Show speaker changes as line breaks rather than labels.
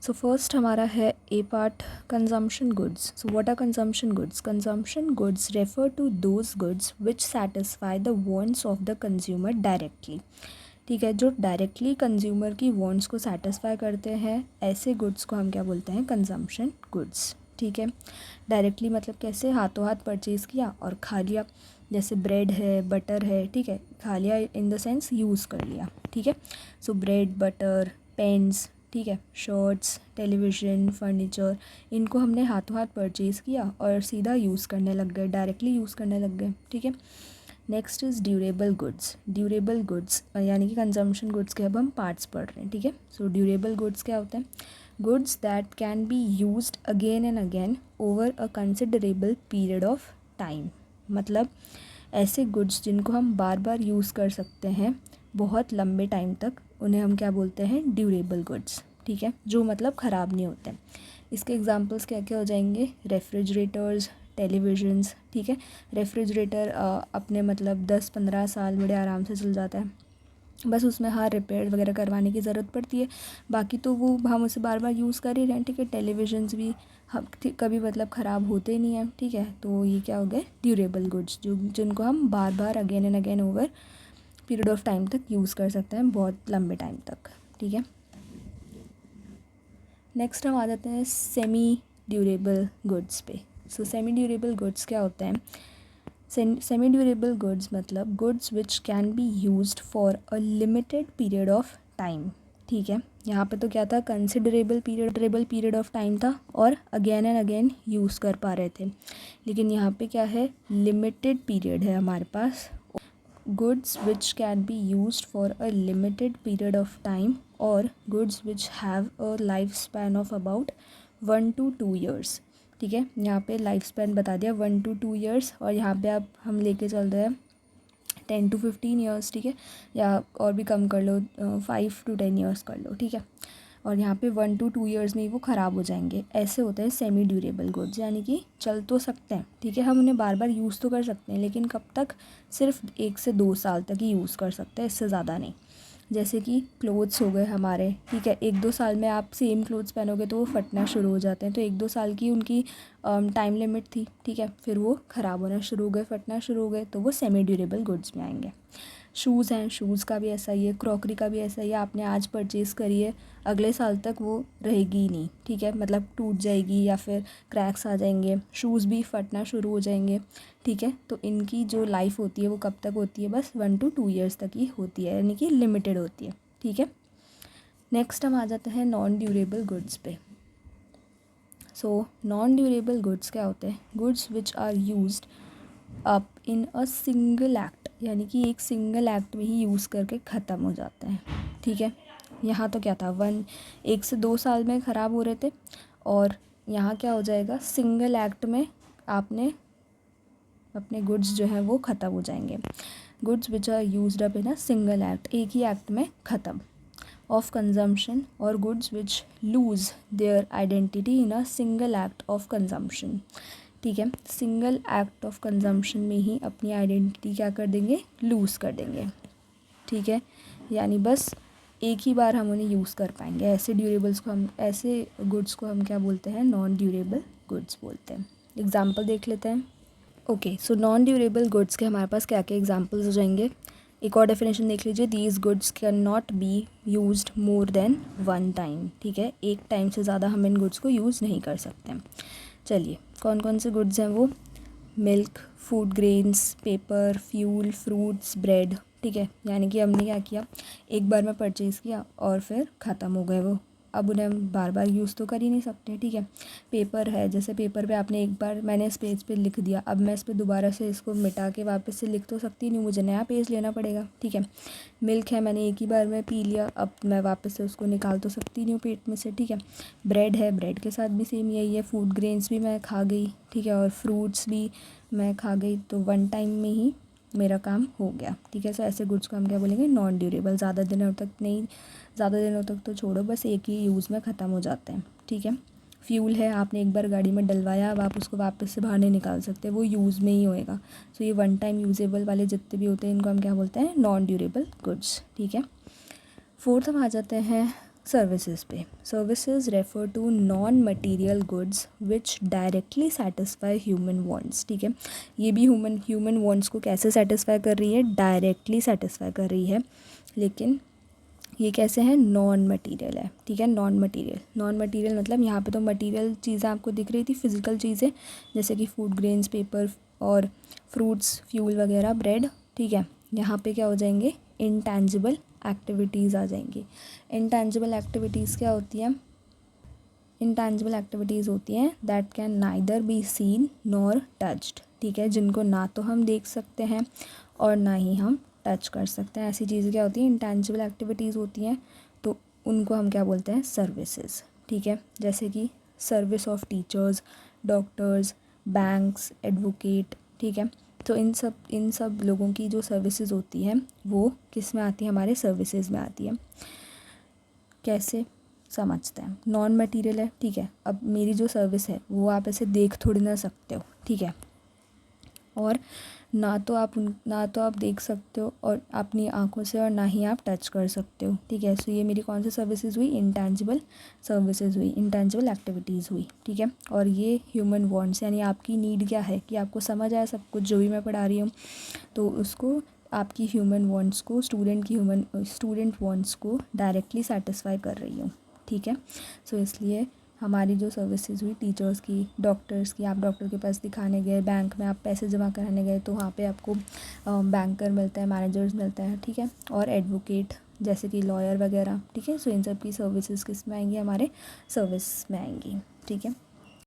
सो first हमारा है a part, consumption goods. So what are consumption goods? Consumption goods refer to those goods which satisfy the wants of the consumer directly. ठीक है, जो directly consumer की wants को satisfy करते हैं, ऐसे गुड्स को हम क्या बोलते हैं? Consumption goods. ठीक है, डायरेक्टली मतलब कैसे? हाथों हाथ परचेज़ किया और खा लिया. जैसे ब्रेड है, बटर है, ठीक है, खा लिया इन द सेंस यूज़ कर लिया. ठीक है, सो ब्रेड, बटर, पेन्स, ठीक है, शर्ट्स, टेलीविज़न, फर्नीचर, इनको हमने हाथों हाथ परचेज़ किया और सीधा यूज़ करने लग गए, डायरेक्टली यूज़ करने लग गए. ठीक है, next is durable goods. Durable goods यानी कि कंजम्पशन गुड्स के अब हम पार्ट्स पढ़ रहे हैं. ठीक है, सो ड्यूरेबल गुड्स क्या होते हैं? Goods that can be used again and again over a considerable period of time. मतलब ऐसे गुड्स जिनको हम बार बार यूज़ कर सकते हैं बहुत लंबे टाइम तक, उन्हें हम क्या बोलते हैं? Durable goods. ठीक है, जो मतलब ख़राब नहीं होते. इसके एग्जांपल्स क्या क्या हो जाएंगे? Refrigerators, televisions. ठीक है, रेफ्रिजरेटर अपने मतलब 10-15 साल बड़े आराम से चल जाता है, बस उसमें हाँ रिपेयर वगैरह करवाने की ज़रूरत पड़ती है, बाकी तो वो हम उसे बार बार यूज़ कर ही रहे हैं. ठीक है, टेलीविज़न्स भी हम कभी मतलब ख़राब होते ही नहीं हैं. ठीक है, तो ये क्या हो गए? ड्यूरेबल गुड्स, जो जिनको हम बार बार again and again over period of time तक यूज़ कर सकते हैं, बहुत लंबे टाइम तक. ठीक है, नेक्स्ट हम आ जाते हैं सेमी ड्यूरेबल गुड्स पे. सो सेमी ड्यूरेबल गुड्स क्या होते हैं? सेमी ड्यूरेबल गुड्स मतलब goods which can be used for a limited period of time. ठीक है, यहाँ पे तो क्या था? कंसिडरेबल पीरियड ऑफ टाइम था और अगेन एंड अगेन यूज़ कर पा रहे थे. लेकिन यहाँ पे क्या है? लिमिटेड पीरियड है हमारे पास. Goods which can be used for a limited period of time और goods which have a life span of about 1 to 2 years. ठीक है, यहाँ पे लाइफ स्पैन बता दिया 1 to 2 years, और यहाँ पे आप हम लेके चल रहे हैं 10 to 15 years. ठीक है, या और भी कम कर लो, 5 to 10 years कर लो. ठीक है, और यहाँ पे 1 to 2 years में ही वो ख़राब हो जाएंगे. ऐसे होते हैं सेमी ड्यूरेबल गुड्स, यानी कि चल तो सकते हैं. ठीक है, हम उन्हें बार बार यूज़ तो कर सकते हैं, लेकिन कब तक? सिर्फ 1 से 2 साल तक ही यूज़ कर सकते हैं, इससे ज़्यादा नहीं. जैसे कि क्लोथ्स हो गए हमारे. ठीक है, 1-2 साल में आप सेम क्लोथ्स पहनोगे तो वो फटना शुरू हो जाते हैं, तो 1-2 साल की उनकी टाइम लिमिट थी. ठीक है, फिर वो ख़राब होना शुरू हो गए, फटना शुरू हो गए, तो वो सेमी ड्यूरेबल गुड्स में आएंगे. शूज़ हैं, शूज़ का भी ऐसा ही है. क्रॉकरी का भी ऐसा ही है. आपने आज परचेज़ करी है, अगले साल तक वो रहेगी ही नहीं. ठीक है, मतलब टूट जाएगी या फिर क्रैक्स आ जाएंगे, शूज़ भी फटना शुरू हो जाएंगे. ठीक है, तो इनकी जो लाइफ होती है वो कब तक होती है? बस 1 to 2 years तक ही होती है, यानी कि लिमिटेड होती है. ठीक है, नेक्स्ट हम आ जाते हैं नॉन ड्यूरेबल गुड्स पे. सो नॉन ड्यूरेबल गुड्स क्या होते हैं? Goods which are used up in a single act, यानी कि एक सिंगल एक्ट में ही यूज़ करके ख़त्म हो जाते हैं. ठीक है, यहाँ तो क्या था? 1 से 2 साल में ख़राब हो रहे थे, और यहाँ क्या हो जाएगा? सिंगल एक्ट में आपने अपने गुड्स जो हैं वो ख़त्म हो जाएंगे. Goods which are used up in a single act, एक ही एक्ट में ख़त्म, ऑफ कंजम्पशन, और goods which lose their identity in a single act of consumption. ठीक है, सिंगल एक्ट ऑफ कंजम्पशन में ही अपनी आइडेंटिटी क्या कर देंगे? लूज़ कर देंगे. ठीक है, यानी बस एक ही बार हम उन्हें यूज़ कर पाएंगे. ऐसे गुड्स को हम क्या बोलते हैं? नॉन ड्यूरेबल गुड्स बोलते हैं. एग्जाम्पल देख लेते हैं. Okay, so non durable goods के हमारे पास क्या क्या एग्जांपल्स हो जाएंगे? एक और डेफिनेशन देख लीजिए. These goods can not be used more than 1 time. ठीक है, एक टाइम से ज़्यादा हम इन गुड्स को यूज़ नहीं कर सकते हैं. चलिए, कौन कौन से गुड्स हैं वो? Milk, food grains, paper, fuel, fruits, bread. ठीक है, यानी कि हमने क्या किया? एक बार में परचेज़ किया और फिर ख़त्म हो गए वो, अब उन्हें हम बार बार यूज़ तो कर ही नहीं सकते. ठीक है, पेपर है, जैसे पेपर पे आपने एक बार, मैंने इस पेज पे लिख दिया, अब मैं इस पे दोबारा से इसको मिटा के वापस से लिख तो सकती नहीं, मुझे नया पेज लेना पड़ेगा. ठीक है, मिल्क है, मैंने एक ही बार में पी लिया, अब मैं वापस से उसको निकाल तो सकती नहीं हूँ पेट में से. ठीक है, ब्रेड है, ब्रेड के साथ भी सेम यही है. फूड ग्रेन्स भी मैं खा गई. ठीक है, और फ्रूट्स भी मैं खा गई, तो 1 टाइम में ही मेरा काम हो गया. ठीक है, सो ऐसे गुड्स को हम क्या बोलेंगे? Non durable. ज़्यादा दिनों तक नहीं, ज़्यादा दिनों तक तो छोड़ो, बस एक ही यूज़ में ख़त्म हो जाते हैं. ठीक है, फ्यूल है, आपने एक बार गाड़ी में डलवाया, अब आप उसको वापस से बाहर नहीं निकाल सकते, वो यूज़ में ही होएगा. सो ये 1 टाइम यूजेबल वाले जितने भी होते हैं, इनको हम क्या बोलते हैं? Non durable goods. ठीक है, फोर्थ हम आ जाते हैं सर्विसेज पे। Services refer to non material goods which directly satisfy human wants. ठीक है, ये भी ह्यूमन वांट्स को कैसे सेटिस्फाई कर रही है, डायरेक्टली सेटिस्फाई कर रही है, लेकिन ये कैसे है, नॉन मटेरियल है। ठीक है, नॉन मटेरियल मतलब यहाँ पे तो मटेरियल चीज़ें आपको दिख रही थी, फिजिकल चीज़ें जैसे कि फूड ग्रेन्स, पेपर और फ्रूट्स, फ्यूल वगैरह, ब्रेड। ठीक है, यहाँ पे क्या हो जाएंगे, इंटैंजिबल एक्टिविटीज़ आ जाएंगी। इंटैंजिबल एक्टिविटीज़ क्या होती हैं, इंटैंजिबल एक्टिविटीज़ होती हैं that can neither be seen nor touched. ठीक है, जिनको ना तो हम देख सकते हैं और ना ही हम टच कर सकते हैं, ऐसी चीज़ें क्या होती हैं, इंटैंजिबल एक्टिविटीज़ होती हैं, तो उनको हम क्या बोलते हैं, सर्विसेज। ठीक है, जैसे कि service of teachers, doctors, banks, advocate. ठीक है, तो इन सब लोगों की जो सर्विसेज होती हैं वो किस में आती है, हमारे सर्विसेज में आती है। कैसे समझते हैं, नॉन मटेरियल है। ठीक है, अब मेरी जो सर्विस है वो आप ऐसे देख थोड़ी ना सकते हो। ठीक है, और ना तो आप देख सकते हो और अपनी आंखों से, और ना ही आप टच कर सकते हो। ठीक है, सो ये मेरी कौन सी सर्विसेज हुई, इंटैंजिबल सर्विसेज हुई, इंटैंजिबल एक्टिविटीज़ हुई। ठीक है, और ये ह्यूमन वांट्स यानी आपकी नीड क्या है, कि आपको समझ आया सब कुछ जो भी मैं पढ़ा रही हूँ, तो उसको आपकी ह्यूमन वांट्स को, स्टूडेंट वांट्स को डायरेक्टली सेटिस्फाई कर रही हूँ। ठीक है, सो इसलिए हमारी जो सर्विसेज हुई टीचर्स की, डॉक्टर्स की, आप डॉक्टर के पास दिखाने गए, बैंक में आप पैसे जमा कराने गए तो वहाँ पे आपको बैंकर मिलता है, मैनेजर्स मिलता है। ठीक है, और एडवोकेट जैसे कि लॉयर वगैरह। ठीक है, सो इन सब की सर्विसेज किस में आएंगी, हमारे सर्विस में आएंगी। ठीक है।